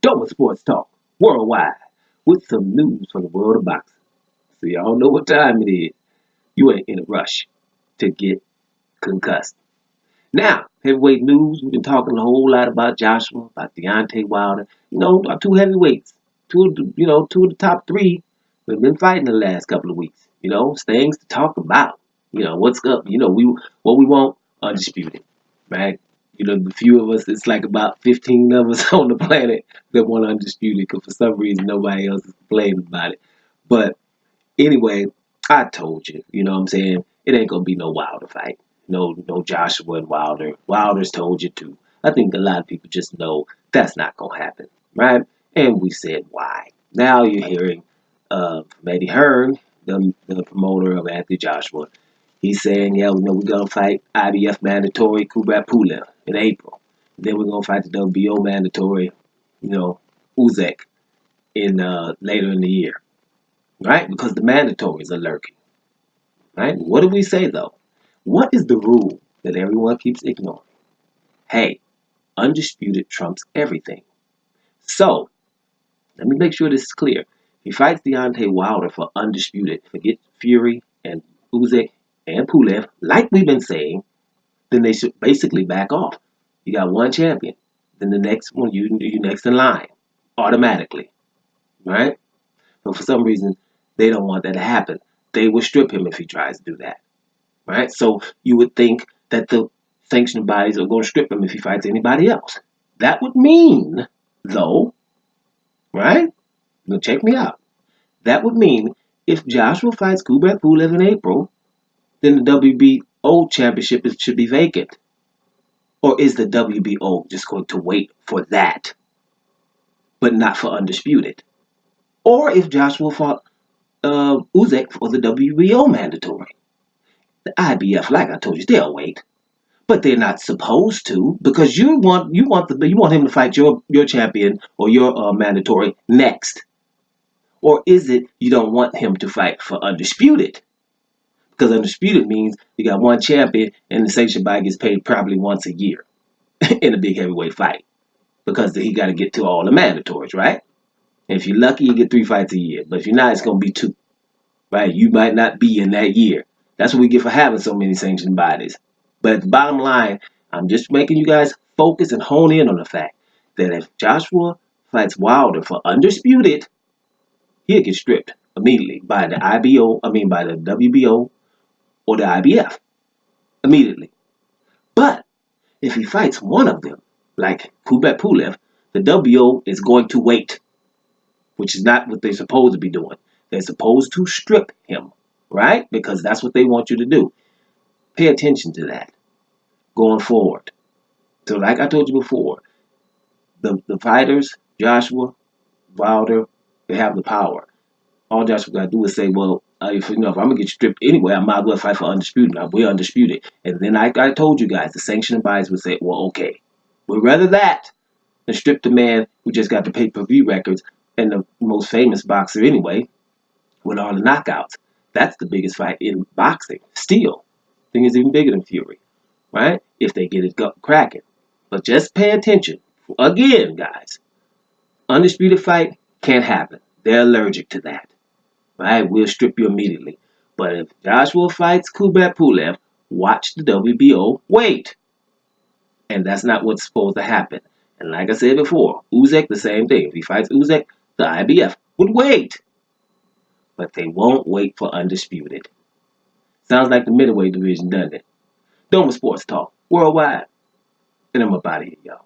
Dover Sports Talk worldwide with some news from the world of boxing. So y'all know what time it is. You ain't in a rush to get concussed. Now, heavyweight news. We've been talking a whole lot about Joshua, about Deontay Wilder. Our two heavyweights, two of the top three. We've been fighting the last couple of weeks. Things to talk about. What's up. What we want undisputed, right? The few of us, it's like about 15 of us on the planet that want undisputed because for some reason nobody else is complaining about it. But anyway, I told you, you know what I'm saying? It ain't gonna be no Wilder fight. No Joshua and Wilder. Wilder's told you too. I think a lot of people just know that's not gonna happen, right? And we said why. Now you're hearing from Eddie Hearn, the promoter of Anthony Joshua. He's saying, yeah, we're gonna fight IBF mandatory Kubrat Pulev in April. Then we're gonna fight the WBO mandatory, Uzek in later in the year, right? Because the mandatories are lurking, right? What do we say though? What is the rule that everyone keeps ignoring? Hey, undisputed trumps everything. So let me make sure this is clear. If he fights Deontay Wilder for undisputed, forget Fury and Usyk and Pulev, like we've been saying, then they should basically back off. You got one champion, then the next one you next in line, automatically, right? But for some reason, they don't want that to happen. They will strip him if he tries to do that, right? So you would think that the sanctioning bodies are going to strip him if he fights anybody else. That would mean, though, right? Now check me out. That would mean if Joshua fights Kubrat Pulev in April, then the WBO championship should be vacant. Or is the WBO just going to wait for that, but not for undisputed? Or if Joshua fought Usyk for the WBO mandatory, the IBF, like I told you, they'll wait, but they're not supposed to because you want him to fight your champion or your mandatory next. Or is it you don't want him to fight for undisputed? Because undisputed means you got one champion and the sanction body gets paid probably once a year in a big heavyweight fight because he got to get to all the mandatories, right? And if you're lucky, you get 3 fights a year. But if you're not, it's going to be 2, right? You might not be in that year. That's what we get for having so many sanctioned bodies. But at the bottom line, I'm just making you guys focus and hone in on the fact that if Joshua fights Wilder for undisputed, he'll get stripped immediately by the by the WBO or the IBF immediately. But if he fights one of them, like Kubrat Pulev, the WBO is going to wait, which is not what they're supposed to be doing. They're supposed to strip him, right? Because that's what they want you to do. Pay attention to that going forward. So like I told you before, the fighters, Joshua, Wilder, they have the power. All Joshua got to do is say, well, if I'm going to get stripped anyway, I might as well fight for undisputed. We're undisputed. And then I told you guys, the sanctioning bodies would say, well, okay, we'd rather that than strip the man who just got the pay-per-view records and the most famous boxer anyway with all the knockouts. That's the biggest fight in boxing. Still, I think it's even bigger than Fury, right? If they get it cracking. But just pay attention. Again, guys, undisputed fight can't happen. They're allergic to that, right? We'll strip you immediately. But if Joshua fights Kubrat Pulev, watch the WBO wait. And that's not what's supposed to happen. And like I said before, Usyk, the same thing. If he fights Usyk, the IBF would wait. But they won't wait for undisputed. Sounds like the middleweight division, doesn't it? Doma Sports Talk, worldwide. And I'm up out of here, y'all.